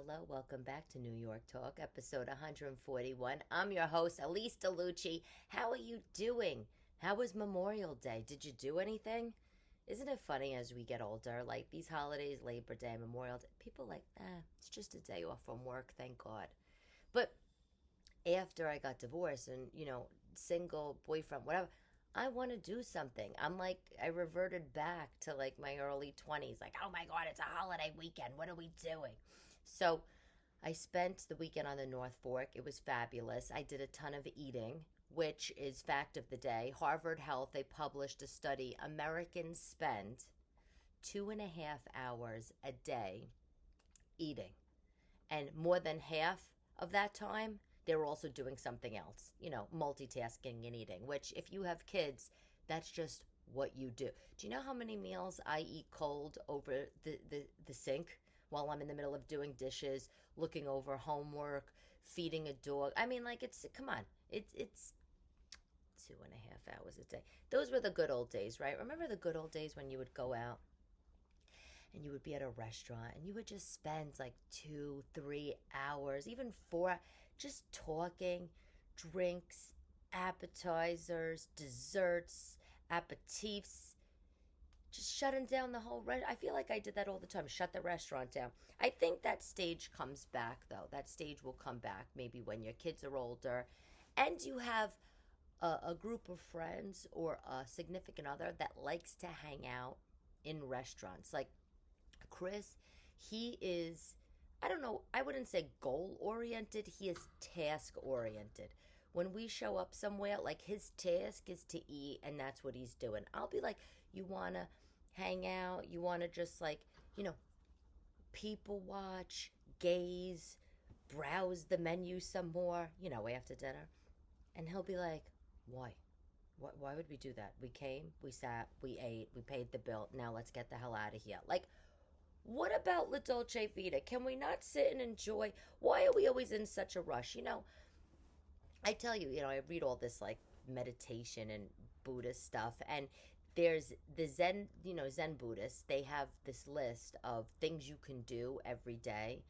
hello. Welcome back to New York Talk, episode 141. I'm your host, Elyse DeLucci. How are you doing? How was Memorial Day? Did you do anything? Isn't it funny as we get older, like these holidays, Labor Day, Memorial Day, people like, it's just a day off from work, thank God. But after I got divorced and, single, boyfriend, whatever, I want to do something. I reverted back to like my early 20s. Like, oh my God, it's a holiday weekend. What are we doing? So I spent the weekend on the North Fork. It was fabulous. I did a ton of eating, which is fact of the day. Harvard Health, they published a study. Americans spend 2.5 hours a day eating. And more than half of that time, they're also doing something else, multitasking and eating, which if you have kids, that's just what you do. Do you know how many meals I eat cold over the sink while I'm in the middle of doing dishes, looking over homework, feeding a dog? I mean, come on. It's 2.5 hours a day. Those were the good old days, right? Remember the good old days when you would go out and you would be at a restaurant and you would just spend like 2-3 hours, even 4, just talking, drinks, appetizers, desserts, aperitifs, just shutting down the whole I feel like I did that all the time, shut the restaurant down. I think that stage comes back, though. That stage will come back maybe when your kids are older and you have a group of friends or a significant other that likes to hang out in restaurants. Like Chris, he is, I don't know, I wouldn't say goal oriented, he is task oriented. When we show up somewhere, like his task is to eat, and that's what he's doing. I'll be like, you want to hang out? You want to just people watch, gaze, browse the menu some more, after dinner? And he'll be like, why? Why would we do that? We came, we sat, we ate, we paid the bill. Now let's get the hell out of here. Like, what about La Dolce Vita? Can we not sit and enjoy? Why are we always in such a rush? I tell you, I read all this like meditation and Buddhist stuff, and there's the Zen, Zen Buddhists, they have this list of things you can do every day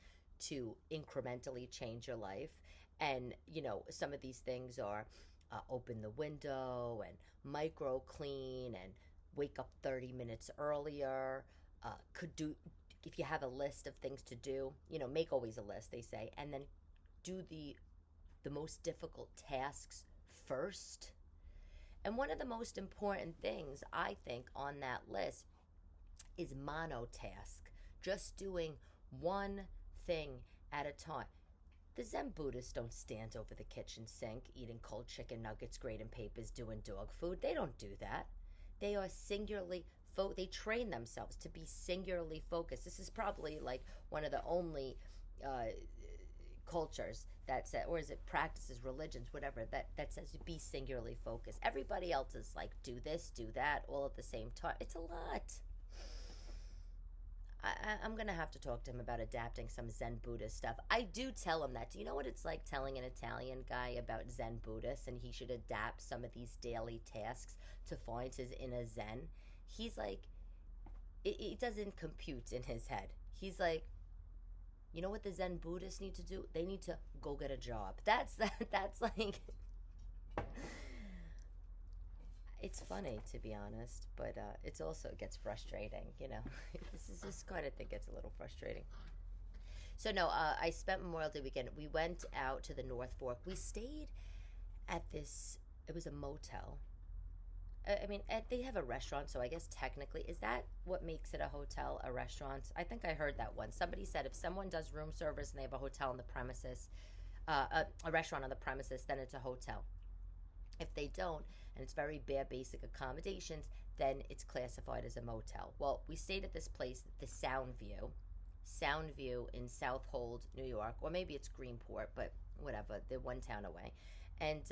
to incrementally change your life. And, some of these things are open the window and micro clean and wake up 30 minutes earlier. Could do, if you have a list of things to do, make always a list, they say, and then do the most difficult tasks first. And one of the most important things I think on that list is monotask, just doing one thing at a time. The Zen Buddhists don't stand over the kitchen sink eating cold chicken nuggets, grading papers, doing dog food. They don't do that. They are singularly they train themselves to be singularly focused. This is probably like one of the only cultures that says, or is it practices, religions, whatever, that says be singularly focused. Everybody else is like, do this, do that, all at the same time. It's a lot. I'm going to have to talk to him about adapting some Zen Buddhist stuff. I do tell him that. Do you know what it's like telling an Italian guy about Zen Buddhists and he should adapt some of these daily tasks to find his inner Zen? He's like, it doesn't compute in his head. He's like, you know what the Zen Buddhists need to do? They need to go get a job. That's like... It's funny, to be honest, but it's also, it gets frustrating, This kind of thing gets a little frustrating. So no, I spent Memorial Day weekend. We went out to the North Fork. We stayed at this, it was a motel. I mean, they have a restaurant, so I guess technically, is that what makes it a hotel, a restaurant? I think I heard that once. Somebody said if someone does room service and they have a hotel on the premises, a restaurant on the premises, then it's a hotel. If they don't, and it's very bare basic accommodations, then it's classified as a motel. Well, we stayed at this place, the Soundview in Southold, New York, or maybe it's Greenport, but whatever, they're one town away. And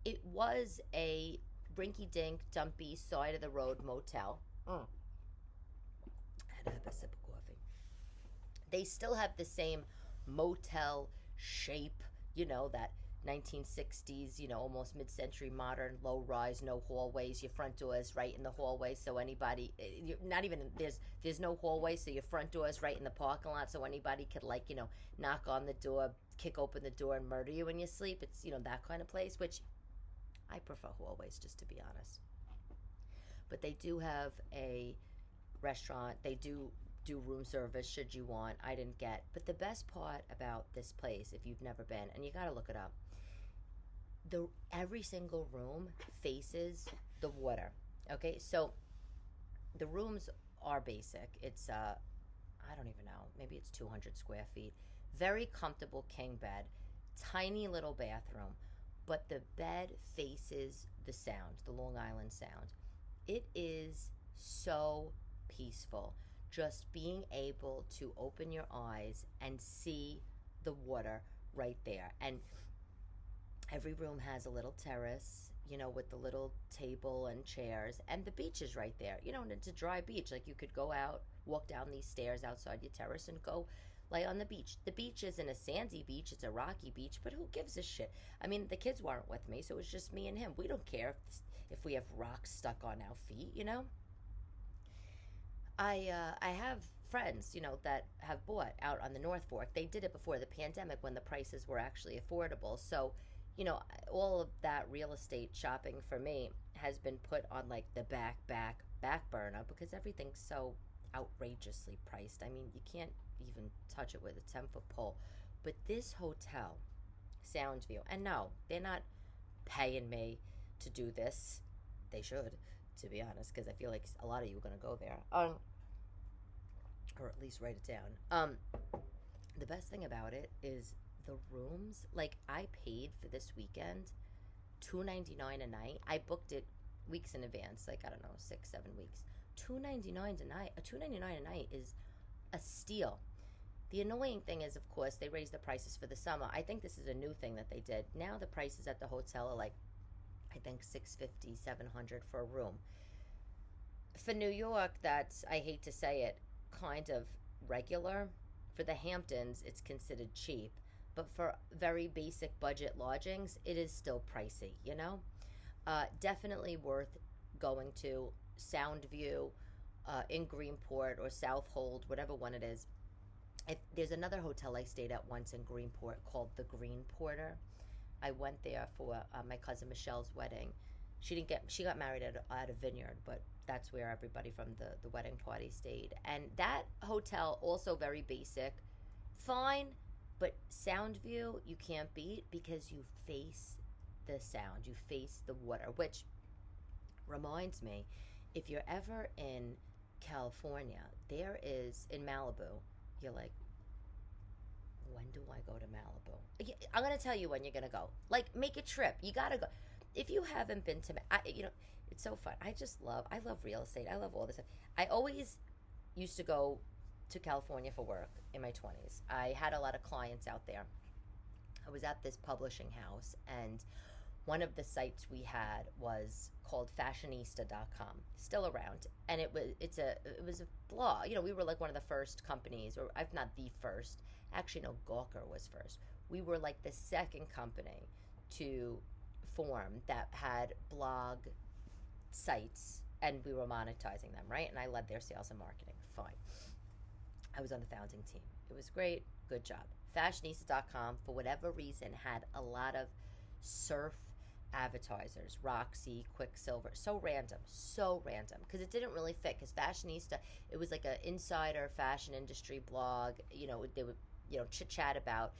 it was a rinky-dink, dumpy, side-of-the-road motel. I had to have a sip of coffee. They still have the same motel shape, that 1960s, almost mid-century modern, low rise, no hallways. Your front door is right in the hallway, so anybody, not even there's no hallway, so your front door is right in the parking lot, so anybody could knock on the door, kick open the door, and murder you in your sleep. It's that kind of place, which I prefer hallways, just to be honest. But they do have a restaurant. They do room service should you want. I didn't get. But the best part about this place, if you've never been, and you got to look it up, every single room faces the water. Okay, so the rooms are basic. It's I don't even know, maybe it's 200 square feet. Very comfortable king bed, tiny little bathroom, but the bed faces the Sound, the Long Island Sound. It is so peaceful, just being able to open your eyes and see the water right there. And every room has a little terrace, with the little table and chairs, and the beach is right there. And it's a dry beach. Like, you could go out, walk down these stairs outside your terrace and go lay on the beach. The beach isn't a sandy beach, it's a rocky beach, but who gives a shit? I mean, the kids weren't with me, so it was just me and him. We don't care if we have rocks stuck on our feet. I have friends, that have bought out on the North Fork. They did it before the pandemic when the prices were actually affordable. So, all of that real estate shopping for me has been put on the back burner because everything's so outrageously priced. I mean, you can't even touch it with a 10-foot pole. But this hotel, Soundview, and no, they're not paying me to do this. They should, to be honest, because I feel like a lot of you are going to go there. Or at least write it down. The best thing about it is the rooms. I paid for this weekend $2.99 a night. I booked it weeks in advance, I don't know, 6-7 weeks. $2.99 a night. $2.99 a night is a steal. The annoying thing is, of course, they raised the prices for the summer. I think this is a new thing that they did. Now the prices at the hotel are I think $650, $700 for a room. For New York, that's, I hate to say it, kind of regular. For the Hamptons, it's considered cheap. But for very basic budget lodgings, it is still pricey, Definitely worth going to. Soundview in Greenport or Southold, whatever one it is. There's another hotel I stayed at once in Greenport called the Green Porter. I went there for my cousin Michelle's wedding. She got married at a vineyard, but that's where everybody from the wedding party stayed. And that hotel, also very basic, fine, but Soundview you can't beat because you face the Sound, you face the water, which reminds me, if you're ever in California, there is, in Malibu, you're like, when do I go to Malibu? I'm going to tell you when you're going to go. Make a trip. You got to go. If you haven't been to, it's so fun. I love real estate. I love all this stuff. I always used to go to California for work in my 20s. I had a lot of clients out there. I was at this publishing house, and one of the sites we had was called fashionista.com, still around, and it was a blog. We were one of the first companies, or if not the first. Actually, no, Gawker was first. We were the second company to form that had blog sites, and we were monetizing them, right? And I led their sales and marketing. Fine. I was on the founding team. It was great. Good job. Fashionista.com, for whatever reason, had a lot of surf advertisers, Roxy, Quicksilver. So random, because it didn't really fit, because Fashionista, it was like an insider fashion industry blog. They would chit chat about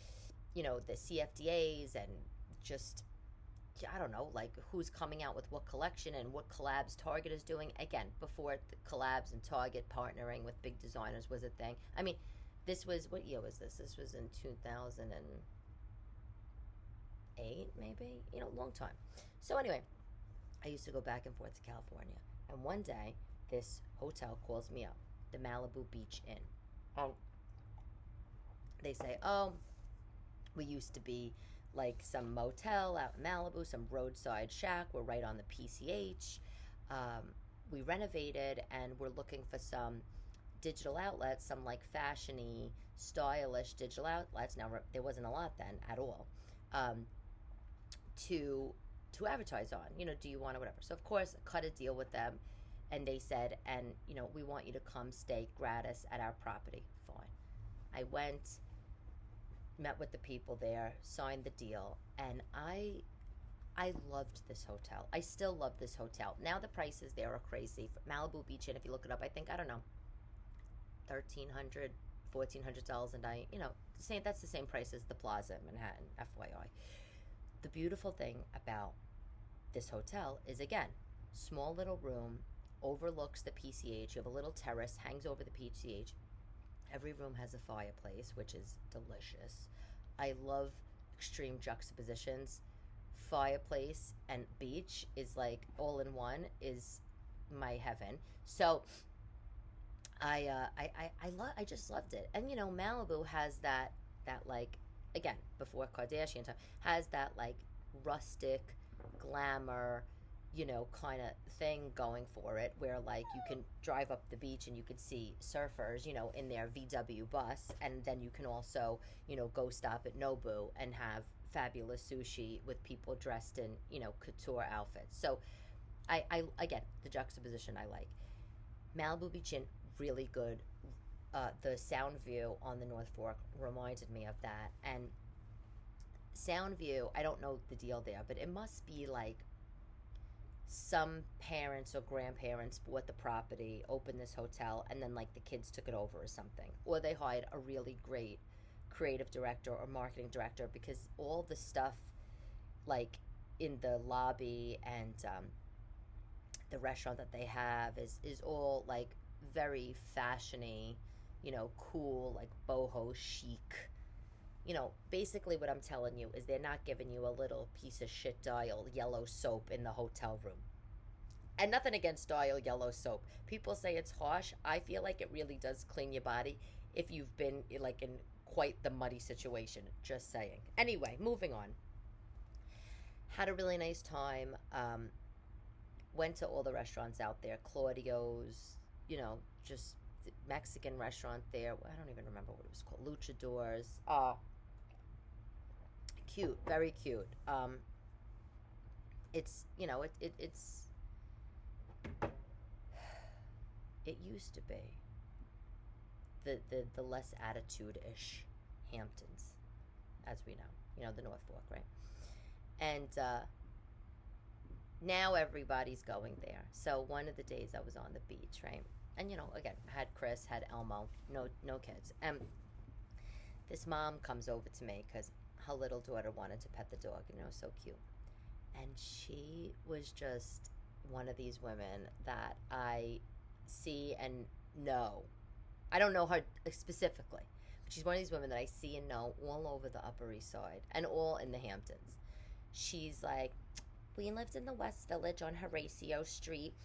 the CFDAs and just, I don't know, who's coming out with what collection and what collabs Target is doing. Again, before the collabs and Target partnering with big designers was a thing. I mean, this was, what year was this? This was in 2008, maybe, long time. So anyway, I used to go back and forth to California, and one day this hotel calls me up, the Malibu Beach Inn. They say, oh, we used to be some motel out in Malibu, some roadside shack. We're right on the PCH. We renovated, and we're looking for some digital outlets, some fashion-y, stylish digital outlets. Now, there wasn't a lot then at all. to advertise on. Do you want to whatever? So of course, I cut a deal with them, and they said, and we want you to come stay gratis at our property. Fine. I went, met with the people there, signed the deal, and I loved this hotel. I still love this hotel. Now the prices there are crazy. Malibu Beach Inn, if you look it up, I think, I don't know, $1,300, $1,400 a night. That's the same price as the Plaza in Manhattan, FYI. The beautiful thing about this hotel is, again, small little room, overlooks the PCH. You have a little terrace, hangs over the PCH. Every room has a fireplace, which is delicious. I love extreme juxtapositions. Fireplace and beach is like all in one, is my heaven. So I just loved it. And Malibu has that like, again, before Kardashian time, has that like rustic glamour, kind of thing going for it, where like you can drive up the beach and you could see surfers, in their VW bus, and then you can also, go stop at Nobu and have fabulous sushi with people dressed in, couture outfits. So I again, the juxtaposition I like. Malibu Beach Inn, really good. The sound view on the North Fork reminded me of that. And sound view, I don't know the deal there, but it must be like some parents or grandparents bought the property, opened this hotel, and then like the kids took it over or something. Or they hired a really great creative director or marketing director, because all the stuff like in the lobby and the restaurant that they have is all like very fashiony, cool, like boho chic. Basically what I'm telling you is they're not giving you a little piece of shit dial yellow soap in the hotel room. And nothing against dial yellow soap. People say it's harsh. I feel like it really does clean your body if you've been like in quite the muddy situation. Just saying. Anyway, moving on. Had a really nice time. Went to all the restaurants out there. Claudio's, just Mexican restaurant there. I don't even remember what it was called. Luchadors. Cute, very cute. It's it used to be the less attitude-ish Hamptons, as we know, the North Fork, right? And now everybody's going there. So one of the days I was on the beach, right? And again, had Chris, had Elmo, no kids. And this mom comes over to me because her little daughter wanted to pet the dog, so cute. And she was just one of these women that I see and know. I don't know her specifically, but she's one of these women that I see and know all over the Upper East Side and all in the Hamptons. She's like, we lived in the West Village on Horatio Street,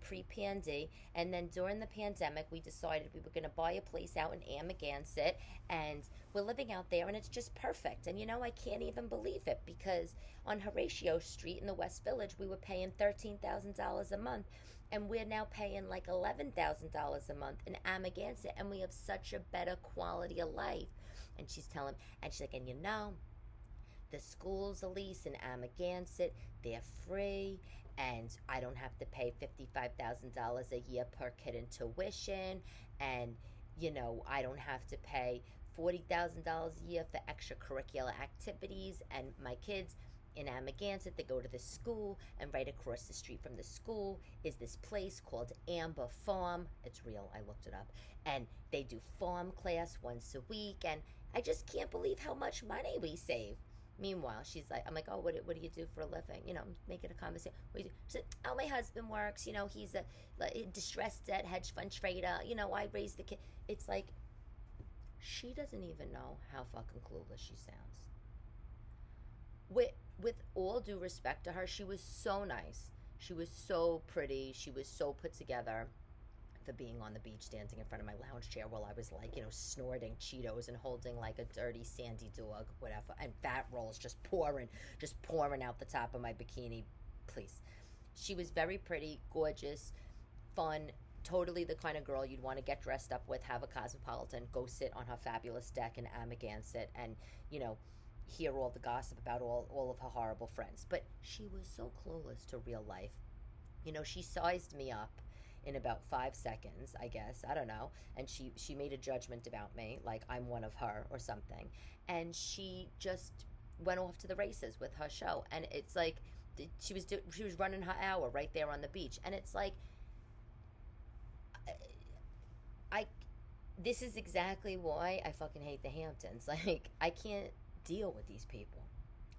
pre-pandy. And then during the pandemic, we decided we were going to buy a place out in Amagansett. And we're living out there, and it's just perfect. And, I can't even believe it, because on Horatio Street in the West Village, we were paying $13,000 a month. And we're now paying like $11,000 a month in Amagansett. And we have such a better quality of life. And she's telling, and she's like, and the schools, Elyse, in Amagansett, they're free, and I don't have to pay $55,000 a year per kid in tuition, and, I don't have to pay $40,000 a year for extracurricular activities, and my kids in Amagansett, they go to this school, and right across the street from the school is this place called Amber Farm. It's real, I looked it up, and they do farm class once a week, and I just can't believe how much money we save. Meanwhile, she's like, I'm like, oh, what do you do for a living? Making a conversation. What do you do? She's like, oh, my husband works. He's a distressed debt hedge fund trader. I raised the kid. It's like, she doesn't even know how fucking clueless she sounds. With all due respect to her, she was so nice. She was so pretty. She was so put together for being on the beach, dancing in front of my lounge chair while I was like, snorting Cheetos and holding like a dirty sandy dog, whatever, and fat rolls just pouring out the top of my bikini. Please. She was very pretty, gorgeous, fun, totally the kind of girl you'd want to get dressed up with, have a Cosmopolitan, go sit on her fabulous deck in Amagansett, and, hear all the gossip about all of her horrible friends. But she was so clueless to real life. She sized me up in about 5 seconds, I guess. I don't know. And she made a judgment about me, like I'm one of her or something. And she just went off to the races with her show. And it's like she was running her hour right there on the beach. And it's like I this is exactly why I fucking hate the Hamptons. Like I can't deal with these people.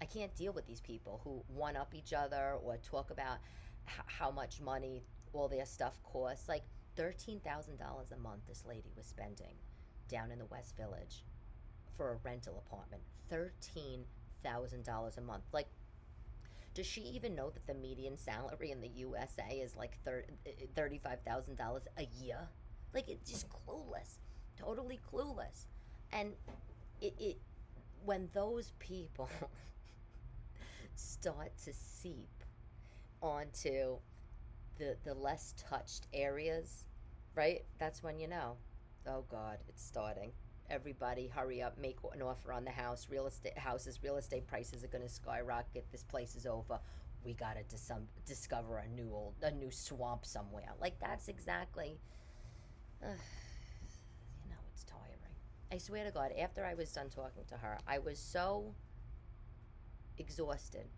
I can't deal with these people who one up each other or talk about how much money all their stuff costs. Like $13,000 a month this lady was spending down in the West Village for a rental apartment. $13,000 a month. Like, does she even know that the median salary in the USA is like $35,000 a year? Like, it's just clueless, totally clueless. And it when those people start to seep onto the less touched areas, right? That's when you know, oh God, it's starting. Everybody, hurry up, make an offer on the house. Real estate prices are going to skyrocket. This place is over. We got to discover a new swamp somewhere. Like that's exactly. It's tiring. I swear to God, after I was done talking to her, I was so exhausted.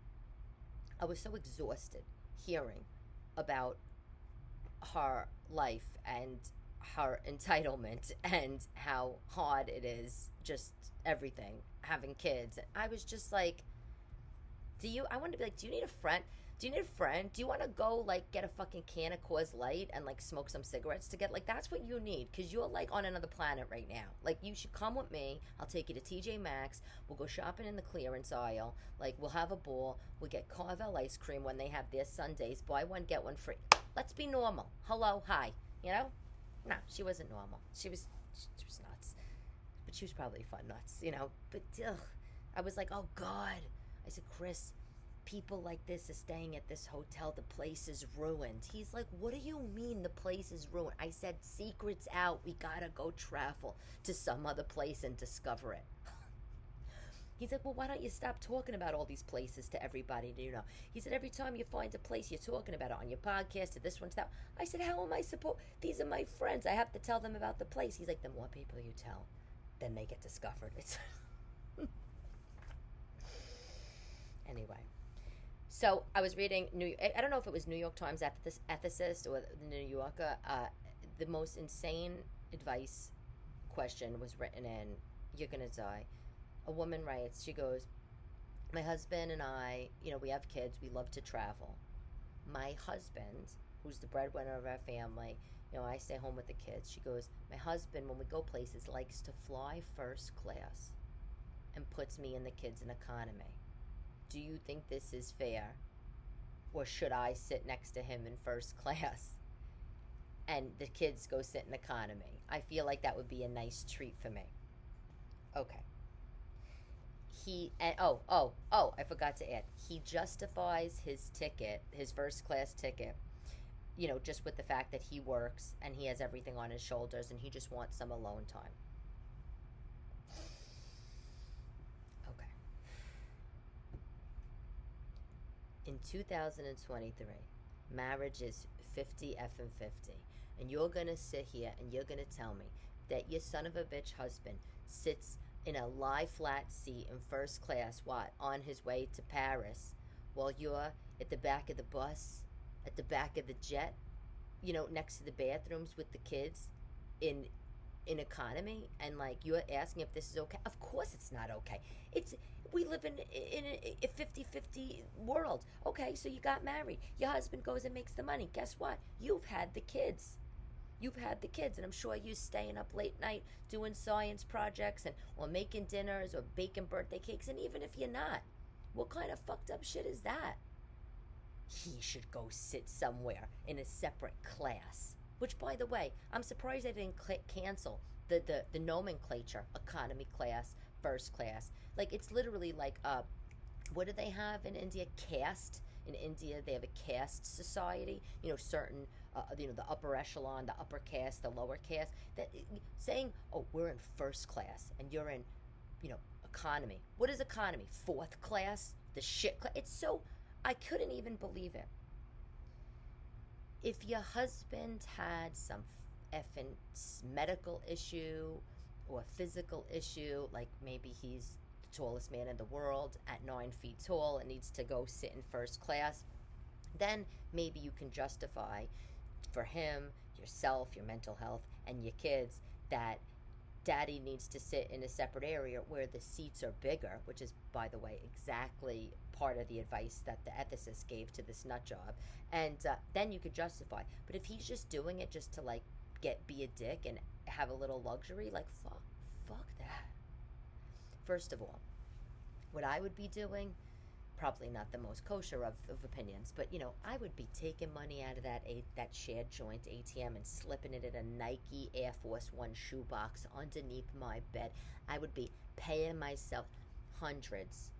I was so exhausted hearing about her life and her entitlement and how hard it is, just everything, having kids. I was just like, I wanted to be like, do you need a friend? Do you need a friend? Do you want to go like get a fucking can of Coors Light and like smoke some cigarettes together? Like that's what you need, because you're like on another planet right now. Like you should come with me. I'll take you to TJ Maxx. We'll go shopping in the clearance aisle. Like we'll have a ball. We'll get Carvel ice cream when they have their Sundays. Buy one get one free. Let's be normal. Hello, hi. No, she wasn't normal. She was nuts, but she was probably fun nuts. But I was like, oh God. I said, Chris, people like this are staying at this hotel. The place is ruined. He's like, what do you mean the place is ruined? I said, secret's out. We gotta go travel to some other place and discover it. He's like, well, why don't you stop talking about all these places to everybody? He said, every time you find a place, you're talking about it on your podcast or this one's that. I said, how am I supposed? These are my friends. I have to tell them about the place. He's like, the more people you tell, then they get discovered. It's anyway. So I was reading I don't know if it was New York Times ethicist or the New Yorker. The most insane advice question was written in. You're gonna die. A woman writes. She goes, my husband and I, we have kids. We love to travel. My husband, who's the breadwinner of our family, I stay home with the kids. She goes, my husband, when we go places, likes to fly first class and puts me and the kids in economy. Do you think this is fair? Or should I sit next to him in first class and the kids go sit in economy? I feel like that would be a nice treat for me. Okay. I forgot to add. He justifies his ticket, his first class ticket, just with the fact that he works and he has everything on his shoulders and he just wants some alone time. In 2023, marriage is 50 effing 50. And you're going to sit here and you're going to tell me that your son of a bitch husband sits in a lie flat seat in first class, on his way to Paris, while you're at the back of the bus, at the back of the jet, next to the bathrooms with the kids in economy, and like you're asking if this is okay. Of course it's not okay. We live in a 50-50 world. Okay, so you got married. Your husband goes and makes the money. Guess what? You've had the kids. And I'm sure you're staying up late night doing science projects or making dinners or baking birthday cakes. And even if you're not, what kind of fucked up shit is that? He should go sit somewhere in a separate class. Which, by the way, I'm surprised they didn't cancel the nomenclature, economy class, first class. Like, it's literally like, what do they have in India? Caste. In India, they have a caste society. Certain, the upper echelon, the upper caste, the lower caste. That saying, oh, we're in first class, and you're in, Economy. What is economy? Fourth class? The shit class? It's so, I couldn't even believe it. If your husband had some effing medical issue or physical issue, like maybe he's the tallest man in the world at 9 feet tall and needs to go sit in first class, then maybe you can justify for him, yourself, your mental health, and your kids that daddy needs to sit in a separate area where the seats are bigger, which is, by the way, exactly part of the advice that the ethicist gave to this nut job. And then you could justify. But if he's just doing it just to like be a dick and have a little luxury, like fuck that. First of all, what I would be doing, probably not the most kosher of opinions, but I would be taking money out of that shared joint ATM and slipping it in a Nike Air Force One shoebox underneath my bed. I would be paying myself hundreds,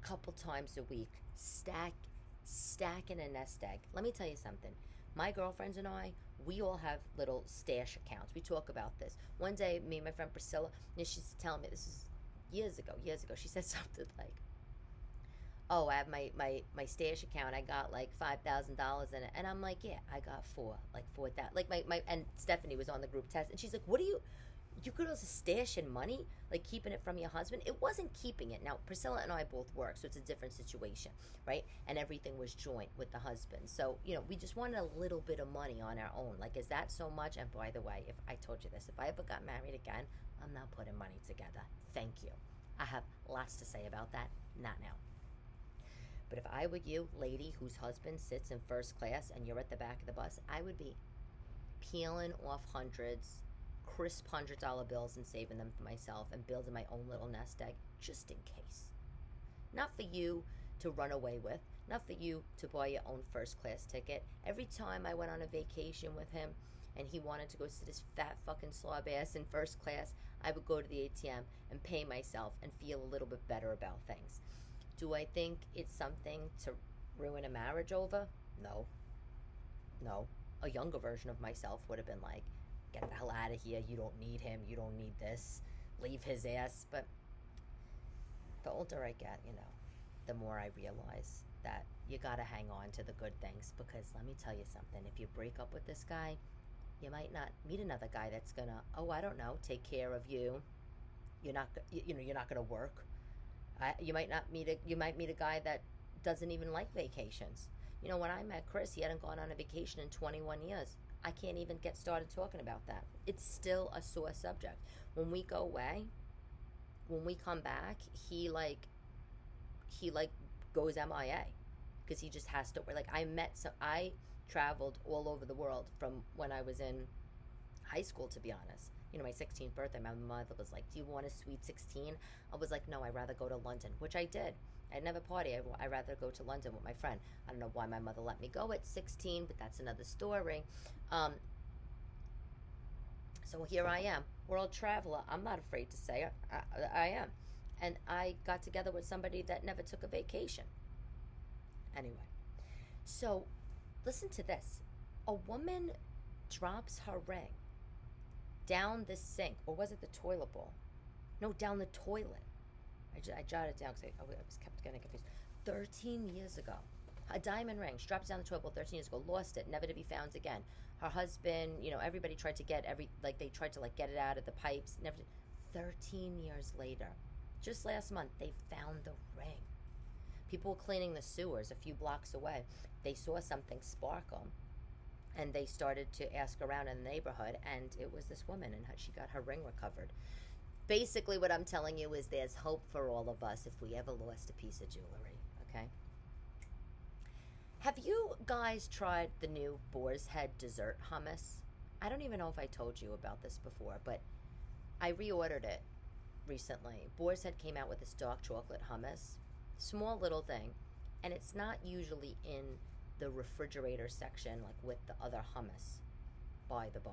couple times a week, stacking a nest egg. Let me tell you something. My girlfriends and I, we all have little stash accounts. We talk about this. One day, me and my friend Priscilla, she's telling me, this is years ago, she said something like, oh, I have my stash account. I got like $5,000 in it. And I'm like, yeah, I got $4,000. Like my and Stephanie was on the group text. And she's like, what do you could also stash in money? Like keeping it from your husband? It wasn't keeping it. Now, Priscilla and I both work, so it's a different situation, right? And everything was joint with the husband. So, we just wanted a little bit of money on our own. Like, is that so much? And by the way, if I told you this, if I ever got married again, I'm not putting money together. Thank you. I have lots to say about that. Not now. But if I were you, lady whose husband sits in first class and you're at the back of the bus, I would be peeling off hundreds, crisp $100 bills and saving them for myself and building my own little nest egg just in case. Not for you to run away with, not for you to buy your own first class ticket. Every time I went on a vacation with him and he wanted to go sit his fat fucking slob ass in first class, I would go to the ATM and pay myself and feel a little bit better about things. Do I think it's something to ruin a marriage over? No. A younger version of myself would have been like, get the hell out of here. You don't need him. You don't need this. Leave his ass. But the older I get, the more I realize that you gotta hang on to the good things, because let me tell you something. If you break up with this guy, you might not meet another guy that's gonna, take care of you. You're not gonna work. You might meet a guy that doesn't even like vacations. When I met Chris, he hadn't gone on a vacation in 21 years. I can't even get started talking about that. It's still a sore subject. When we go away, when we come back, he goes MIA because he just has to. Like I traveled all over the world from when I was in high school, to be honest. My 16th birthday, my mother was like, do you want a sweet 16? I was like, no, I'd rather go to London, which I did. I'd never party. I'd rather go to London with my friend. I don't know why my mother let me go at 16, but that's another story. So here I am, world traveler. I'm not afraid to say it. I am. And I got together with somebody that never took a vacation. Anyway, so listen to this. A woman drops her ring down the sink, or was it the toilet bowl? No, down the toilet. I jotted it down because I was kept getting confused. 13 years ago, a diamond ring, drops down the toilet bowl 13 years ago, lost it, never to be found again. Her husband, everybody tried to get they tried to get it out of the pipes. 13 years later, just last month, they found the ring. People were cleaning the sewers a few blocks away. They saw something sparkle. And they started to ask around in the neighborhood, and it was this woman, and she got her ring recovered. Basically, what I'm telling you is there's hope for all of us if we ever lost a piece of jewelry, okay? Have you guys tried the new Boars Head dessert hummus? I don't even know if I told you about this before, but I reordered it recently. Boars Head came out with this dark chocolate hummus. Small little thing, and it's not usually in the refrigerator section with the other hummus, by the by.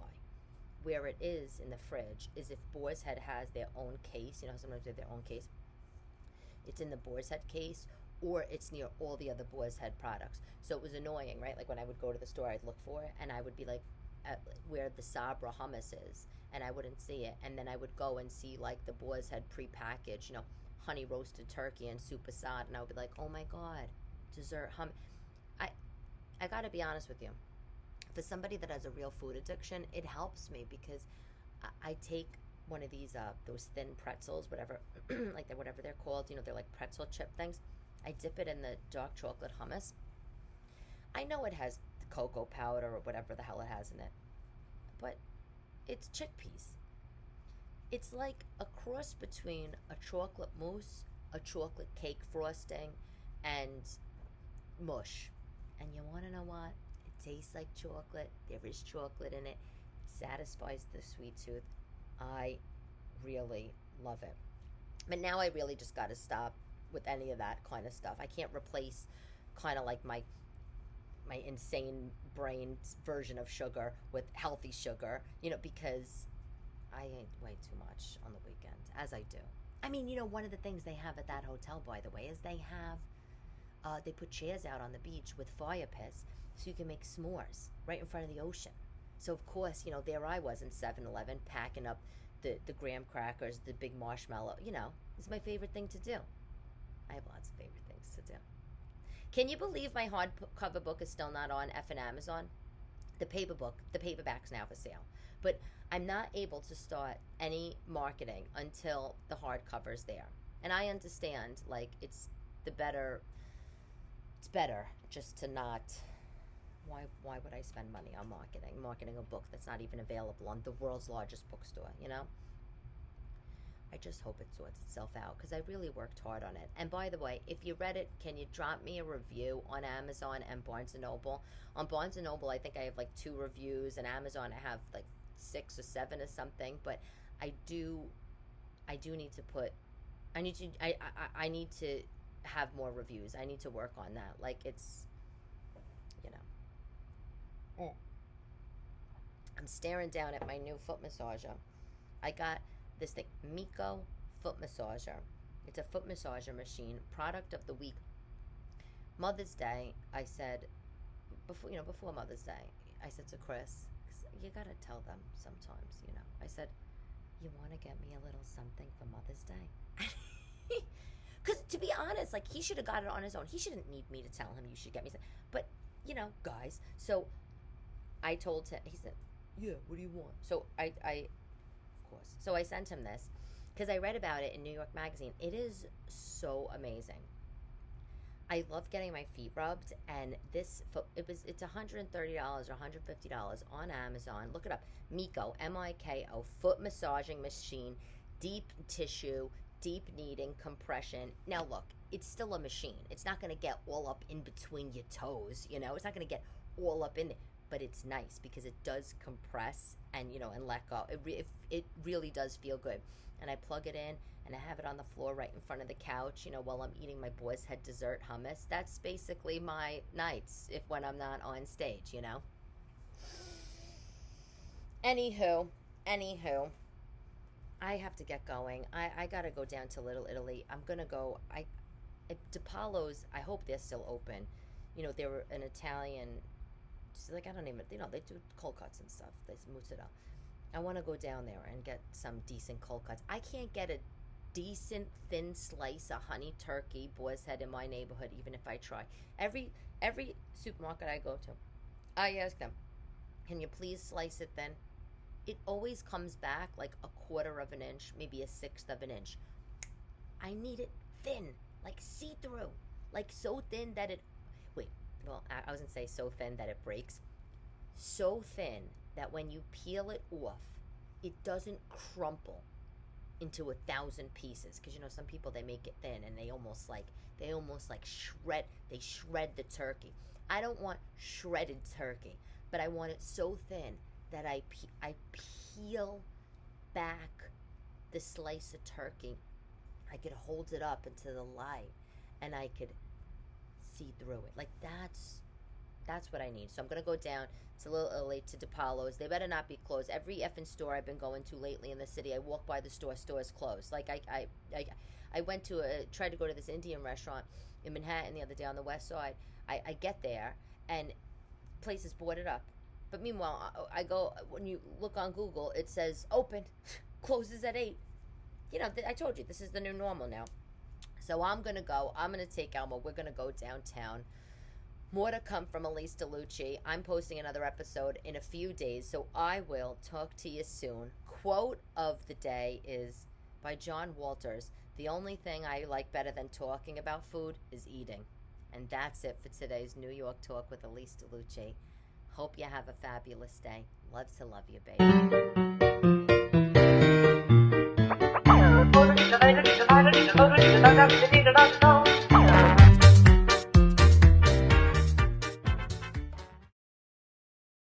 Where it is in the fridge is if Boars Head has their own case. Sometimes they have their own case. It's in the Boars Head case, or it's near all the other Boars Head products. So it was annoying, right? When I would go to the store, I'd look for it, and I would be where the Sabra hummus is, and I wouldn't see it. And then I would go and see like the Boars Head prepackaged, honey roasted turkey and soup assad, and I would be like, oh my god, dessert hum. I I gotta be honest with you. For somebody that has a real food addiction, it helps me because I take one of these those thin pretzels, whatever, like whatever they're called. They're like pretzel chip things. I dip it in the dark chocolate hummus. I know it has cocoa powder or whatever the hell it has in it, but it's chickpeas. It's like a cross between a chocolate mousse, a chocolate cake frosting, and mush. And you want to know what? It tastes like chocolate. There is chocolate in it. It satisfies the sweet tooth. I really love it. But now I really just got to stop with any of that kind of stuff. I can't replace kind of like my insane brain version of sugar with healthy sugar, because I eat way too much on the weekend, as I do. I mean, one of the things they have at that hotel, by the way, is they put chairs out on the beach with fire pits so you can make s'mores right in front of the ocean. So, of course, there I was in 7-Eleven packing up the graham crackers, the big marshmallow. It's my favorite thing to do. I have lots of favorite things to do. Can you believe my hardcover book is still not on effing Amazon? The paperback's now for sale. But I'm not able to start any marketing until the hardcover's there. And I understand, like, it's better just to not. Why would I spend money on marketing a book that's not even available on the world's largest bookstore, I just hope it sorts itself out because I really worked hard on it. And by the way, if you read it, can you drop me a review on Amazon and Barnes & Noble? On Barnes & Noble, I think I have like 2 reviews, and Amazon I have like 6 or 7 or something, but I need to have more reviews. I need to work on that. Like, it's, I'm staring down at my new foot massager. I got this thing, Miko foot massager. It's a foot massager machine, product of the week. Mother's Day, I said, before Mother's Day, I said to Chris, 'cause you gotta tell them sometimes, I said, you want to get me a little something for Mother's Day? Because to be honest, like, he should have got it on his own. He shouldn't need me to tell him you should get me something. But, guys, so I told him, he said, yeah, what do you want? So I of course, so I sent him this because I read about it in New York Magazine. It is so amazing. I love getting my feet rubbed, and it's $130 or $150 on Amazon. Look it up. Miko, Miko, foot massaging machine, deep tissue, deep kneading, compression. Now look, it's still a machine. It's not going to get all up in between your toes, It's not going to get all up in there. But it's nice because it does compress and, and let go. It really does feel good. And I plug it in, and I have it on the floor right in front of the couch, while I'm eating my Boars Head dessert hummus. That's basically my nights when I'm not on stage, Anywho, I have to get going. I got to go down to Little Italy. I'm going to go. DePaulo's, I hope they're still open. They were an Italian. Like, I don't even, they do cold cuts and stuff. They move it up. I want to go down there and get some decent cold cuts. I can't get a decent thin slice of honey turkey Boar's Head in my neighborhood, even if I try. Every supermarket I go to, I ask them, can you please slice it thin? It always comes back like a 1/4 of an inch, maybe a 1/6 of an inch. I need it thin, like see-through, like so thin that it, well, I was going to say so thin that it breaks. So thin that when you peel it off, it doesn't crumple into 1,000 pieces. Because, some people, they make it thin and they almost like shred the turkey. I don't want shredded turkey, but I want it so thin that I peel back the slice of turkey. I could hold it up into the light and I could see through it. Like, that's what I need. So I'm gonna go down to Little Italy, to DePaulo's. They better not be closed. Every effing store I've been going to lately in the city, I walk by the store's closed. Like, I went to tried to go to this Indian restaurant in Manhattan the other day on the west side. I get there and place is boarded up. But meanwhile, I go, when you look on Google, it says open, closes at 8. You know, I told you, this is the new normal now. So I'm going to go. I'm going to take Elmo. We're going to go downtown. More to come from Elyse DeLucci. I'm posting another episode in a few days, so I will talk to you soon. Quote of the day is by John Walters. The only thing I like better than talking about food is eating. And that's it for today's New York Talk with Elyse DeLucci. Hope you have a fabulous day. Love to love you, baby.